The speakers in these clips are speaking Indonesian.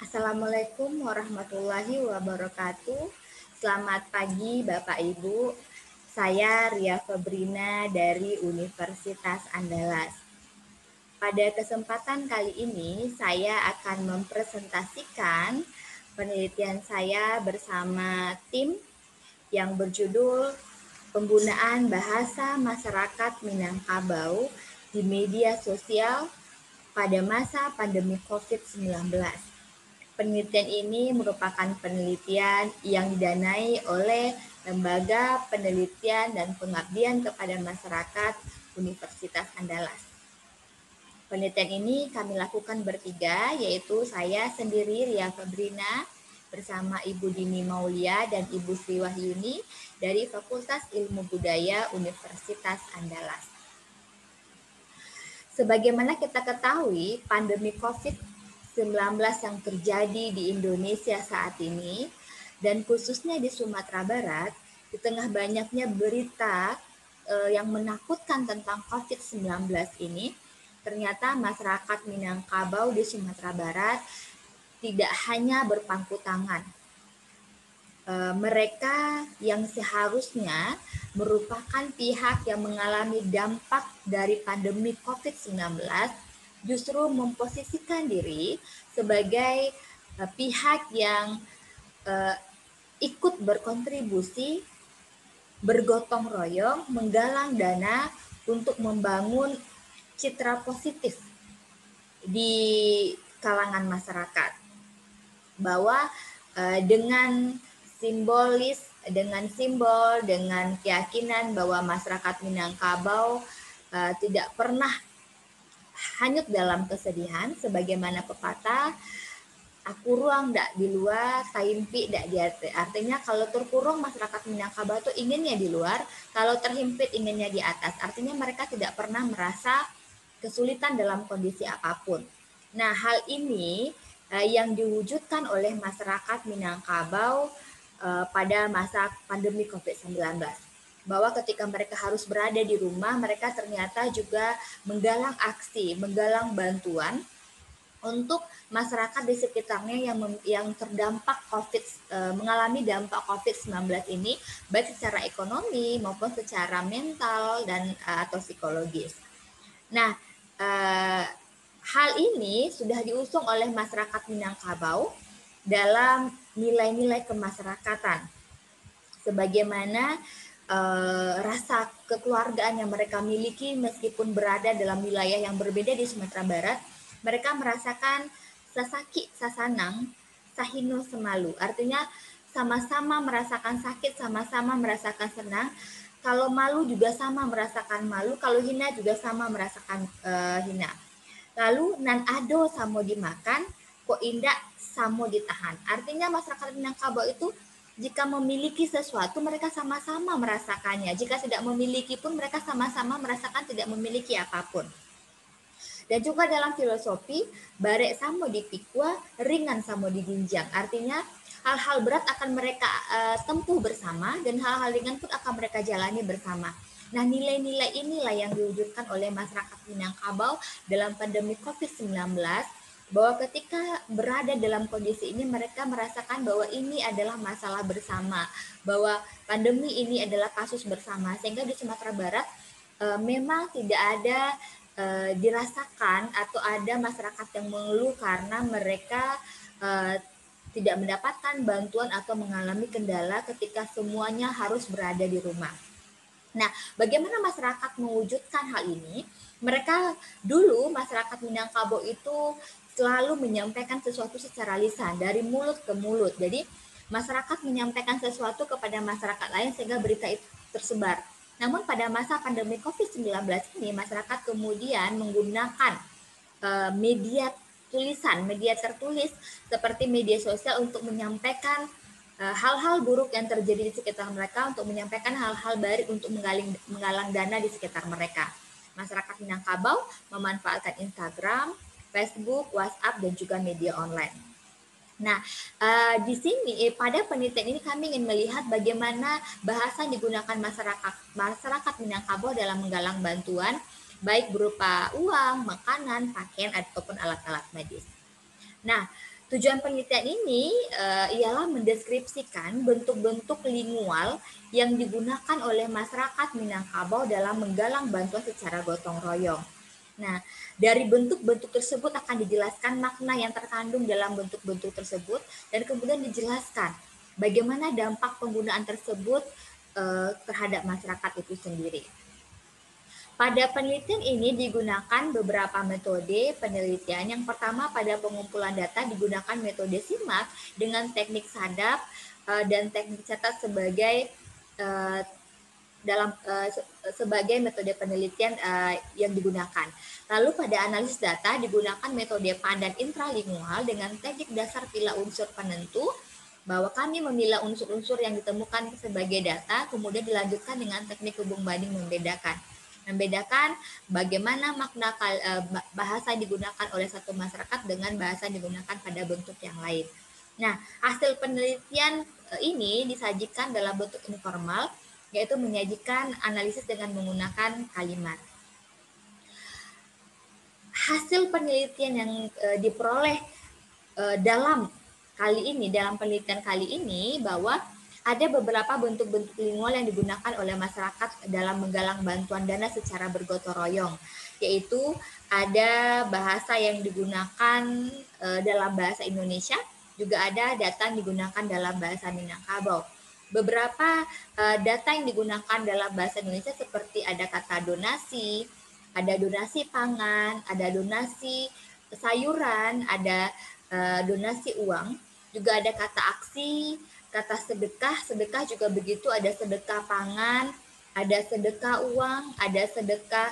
Assalamualaikum warahmatullahi wabarakatuh. Selamat pagi Bapak Ibu. Saya Ria Febrina dari Universitas Andalas. Pada kesempatan kali ini saya akan mempresentasikan penelitian saya bersama tim yang berjudul Penggunaan Bahasa Masyarakat Minangkabau di Media Sosial pada masa pandemi COVID-19. Penelitian ini merupakan penelitian yang didanai oleh Lembaga Penelitian dan Pengabdian kepada Masyarakat Universitas Andalas. Penelitian ini kami lakukan bertiga, yaitu saya sendiri Ria Febrina bersama Ibu Dini Maulia dan Ibu Sri Wahyuni dari Fakultas Ilmu Budaya Universitas Andalas. Sebagaimana kita ketahui, pandemi COVID-19 yang terjadi di Indonesia saat ini, dan khususnya di Sumatera Barat, di tengah banyaknya berita yang menakutkan tentang COVID-19 ini, ternyata masyarakat Minangkabau di Sumatera Barat tidak hanya berpangku tangan. Mereka yang seharusnya merupakan pihak yang mengalami dampak dari pandemi COVID-19 justru memposisikan diri sebagai pihak yang ikut berkontribusi, bergotong royong, menggalang dana untuk membangun citra positif di kalangan masyarakat. Bahwa dengan simbol, dengan keyakinan bahwa masyarakat Minangkabau tidak pernah hanyut dalam kesedihan, sebagaimana pepatah, aku ruang dak di luar, taimpi dak di atas. Artinya kalau terkurung masyarakat Minangkabau itu inginnya di luar, kalau terhimpit inginnya di atas. Artinya mereka tidak pernah merasa kesulitan dalam kondisi apapun. Nah, hal ini yang diwujudkan oleh masyarakat Minangkabau pada masa pandemi COVID-19. Bahwa ketika mereka harus berada di rumah, mereka ternyata juga menggalang aksi, menggalang bantuan untuk masyarakat di sekitarnya yang terdampak mengalami dampak COVID-19 ini, baik secara ekonomi maupun secara mental dan atau psikologis. Nah, hal ini sudah diusung oleh masyarakat Minangkabau dalam nilai-nilai kemasyarakatan, sebagaimana rasa kekeluargaan yang mereka miliki meskipun berada dalam wilayah yang berbeda di Sumatera Barat. Mereka merasakan sasaki sasanang, sahino semalu. Artinya sama-sama merasakan sakit, sama-sama merasakan senang. Kalau malu juga sama merasakan malu, kalau hina juga sama merasakan hina. Lalu nan ado samo dimakan, kok indak samo ditahan. Artinya masyarakat Minangkabau itu jika memiliki sesuatu mereka sama-sama merasakannya. Jika tidak memiliki pun mereka sama-sama merasakan tidak memiliki apapun. Dan juga dalam filosofi, barek samo dipikwa, ringan samo diginjang. Artinya hal-hal berat akan mereka tempuh bersama dan hal-hal ringan pun akan mereka jalani bersama. Nah, nilai-nilai inilah yang diwujudkan oleh masyarakat Minangkabau dalam pandemi COVID-19, bahwa ketika berada dalam kondisi ini mereka merasakan bahwa ini adalah masalah bersama, bahwa pandemi ini adalah kasus bersama, sehingga di Sumatera Barat memang tidak ada dirasakan atau ada masyarakat yang mengeluh karena mereka tidak mendapatkan bantuan atau mengalami kendala ketika semuanya harus berada di rumah. Nah, bagaimana masyarakat mewujudkan hal ini? Mereka dulu masyarakat Minangkabau itu selalu menyampaikan sesuatu secara lisan dari mulut ke mulut. Jadi masyarakat menyampaikan sesuatu kepada masyarakat lain sehingga berita itu tersebar. Namun pada masa pandemi COVID-19 ini masyarakat kemudian menggunakan media tulisan, media tertulis seperti media sosial untuk menyampaikan hal-hal buruk yang terjadi di sekitar mereka, untuk menyampaikan hal-hal baik untuk menggalang dana di sekitar mereka. Masyarakat Minangkabau memanfaatkan Instagram, Facebook, WhatsApp, dan juga media online. Nah, di sini pada penelitian ini kami ingin melihat bagaimana bahasa yang digunakan masyarakat Minangkabau dalam menggalang bantuan, baik berupa uang, makanan, pakaian, ataupun alat-alat medis. Nah, Tujuan penelitian ini ialah mendeskripsikan bentuk-bentuk lingual yang digunakan oleh masyarakat Minangkabau dalam menggalang bantuan secara gotong royong. Nah, dari bentuk-bentuk tersebut akan dijelaskan makna yang terkandung dalam bentuk-bentuk tersebut dan kemudian dijelaskan bagaimana dampak penggunaan tersebut terhadap masyarakat itu sendiri. Pada penelitian ini digunakan beberapa metode penelitian. Yang pertama, pada pengumpulan data digunakan metode SIMAK dengan teknik sadap dan teknik catat sebagai sebagai metode penelitian yang digunakan. Lalu pada analisis data digunakan metode pandan intralingual dengan teknik dasar pilah unsur penentu, bahwa kami memilah unsur-unsur yang ditemukan sebagai data, kemudian dilanjutkan dengan teknik hubung banding membedakan bagaimana makna bahasa yang digunakan oleh satu masyarakat dengan bahasa yang digunakan pada bentuk yang lain. Nah, hasil penelitian ini disajikan dalam bentuk informal, yaitu menyajikan analisis dengan menggunakan kalimat. Hasil penelitian yang diperoleh dalam penelitian kali ini bahwa ada beberapa bentuk-bentuk lingual yang digunakan oleh masyarakat dalam menggalang bantuan dana secara bergotong royong, yaitu ada bahasa yang digunakan dalam bahasa Indonesia, juga ada data yang digunakan dalam bahasa Minangkabau. Beberapa data yang digunakan dalam bahasa Indonesia seperti ada kata donasi, ada donasi pangan, ada donasi sayuran, ada donasi uang, juga ada kata aksi, kata sedekah, sedekah juga begitu, ada sedekah pangan, ada sedekah uang, ada sedekah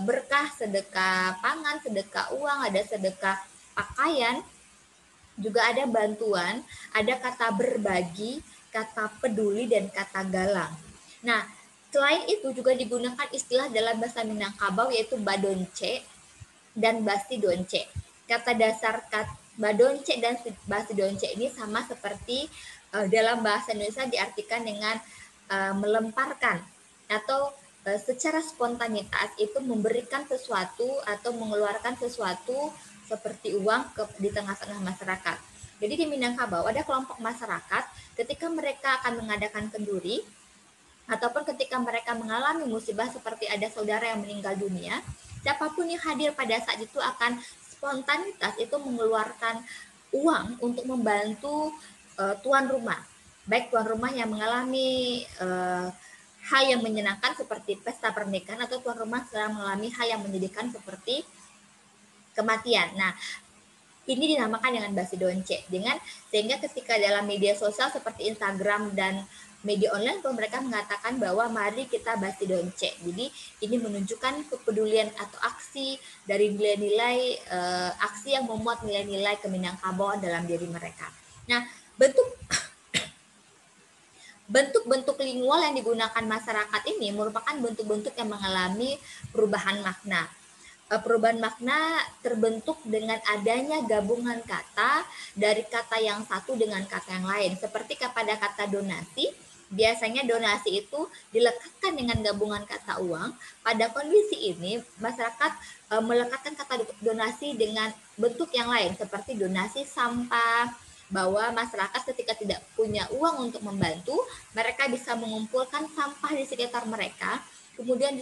berkah, sedekah pangan, sedekah uang, ada sedekah pakaian, juga ada bantuan, ada kata berbagi, kata peduli, dan kata galang. Nah, selain itu juga digunakan istilah dalam bahasa Minangkabau yaitu badonce dan basidonce. Kata dasar badonce dan basidonce ini sama seperti dalam bahasa Indonesia diartikan dengan melemparkan atau secara spontanitas itu memberikan sesuatu atau mengeluarkan sesuatu seperti uang di tengah-tengah masyarakat. Jadi di Minangkabau ada kelompok masyarakat ketika mereka akan mengadakan kenduri ataupun ketika mereka mengalami musibah seperti ada saudara yang meninggal dunia, siapapun yang hadir pada saat itu akan spontanitas itu mengeluarkan uang untuk membantu tuan rumah, baik tuan rumah yang mengalami hal yang menyenangkan seperti pesta pernikahan atau tuan rumah sedang mengalami hal yang menyedihkan seperti kematian. Nah, ini dinamakan dengan basidonce, sehingga ketika dalam media sosial seperti Instagram dan media online pun mereka mengatakan bahwa mari kita basidonce. Jadi ini menunjukkan kepedulian atau aksi dari nilai-nilai aksi yang memuat nilai-nilai keminangkabauan dalam diri mereka. Nah, bentuk-bentuk lingual yang digunakan masyarakat ini merupakan bentuk-bentuk yang mengalami perubahan makna. Perubahan makna terbentuk dengan adanya gabungan kata dari kata yang satu dengan kata yang lain. Seperti pada kata donasi, biasanya donasi itu dilekatkan dengan gabungan kata uang. Pada kondisi ini, masyarakat melekatkan kata donasi dengan bentuk yang lain, seperti donasi sampah, bahwa masyarakat ketika tidak punya uang untuk membantu, mereka bisa mengumpulkan sampah di sekitar mereka, kemudian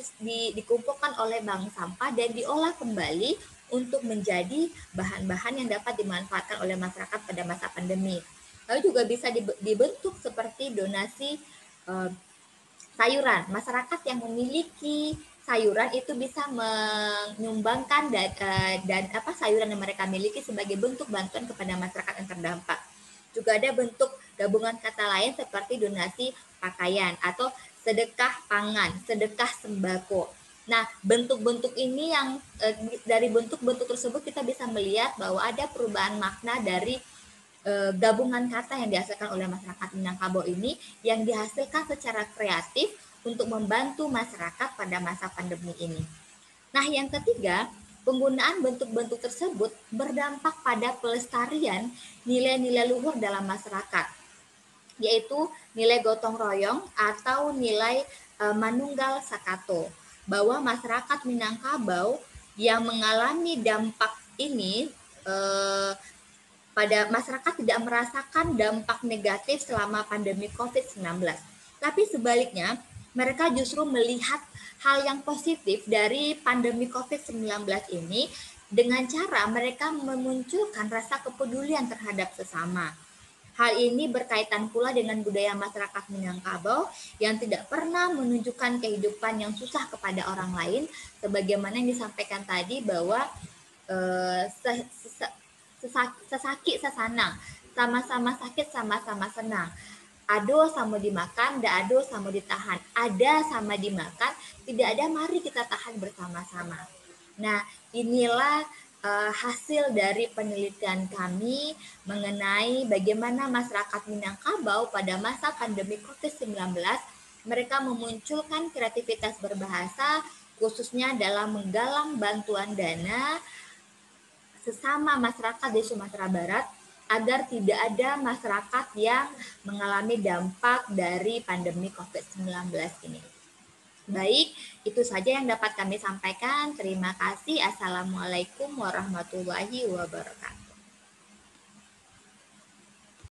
dikumpulkan oleh bank sampah dan diolah kembali untuk menjadi bahan-bahan yang dapat dimanfaatkan oleh masyarakat pada masa pandemi. Lalu juga bisa dibentuk seperti donasi sayuran. Masyarakat yang memiliki sayuran itu bisa menyumbangkan dan sayuran yang mereka miliki sebagai bentuk bantuan kepada masyarakat yang terdampak. Juga ada bentuk gabungan kata lain seperti donasi pakaian atau sedekah pangan, sedekah sembako. Nah, bentuk-bentuk ini yang dari bentuk-bentuk tersebut kita bisa melihat bahwa ada perubahan makna dari gabungan kata yang dihasilkan oleh masyarakat Minangkabau ini yang dihasilkan secara kreatif untuk membantu masyarakat pada masa pandemi ini. Nah, yang ketiga, penggunaan bentuk-bentuk tersebut berdampak pada pelestarian nilai-nilai luhur dalam masyarakat, yaitu nilai gotong royong atau nilai manunggal sakato, bahwa masyarakat Minangkabau yang mengalami dampak ini pada masyarakat tidak merasakan dampak negatif selama pandemi COVID-19. Tapi sebaliknya, mereka justru melihat hal yang positif dari pandemi COVID-19 ini dengan cara mereka memunculkan rasa kepedulian terhadap sesama. Hal ini berkaitan pula dengan budaya masyarakat Minangkabau yang tidak pernah menunjukkan kehidupan yang susah kepada orang lain, sebagaimana yang disampaikan tadi bahwa sesakit sesanang, sama-sama sakit sama-sama senang. Ado sama dimakan, da ado sama ditahan. Ada sama dimakan, tidak ada mari kita tahan bersama-sama. Nah, inilah hasil dari penelitian kami mengenai bagaimana masyarakat Minangkabau pada masa pandemi COVID-19 mereka memunculkan kreativitas berbahasa khususnya dalam menggalang bantuan dana sesama masyarakat di Sumatera Barat agar tidak ada masyarakat yang mengalami dampak dari pandemi COVID-19 ini. Baik, itu saja yang dapat kami sampaikan. Terima kasih. Assalamualaikum warahmatullahi wabarakatuh.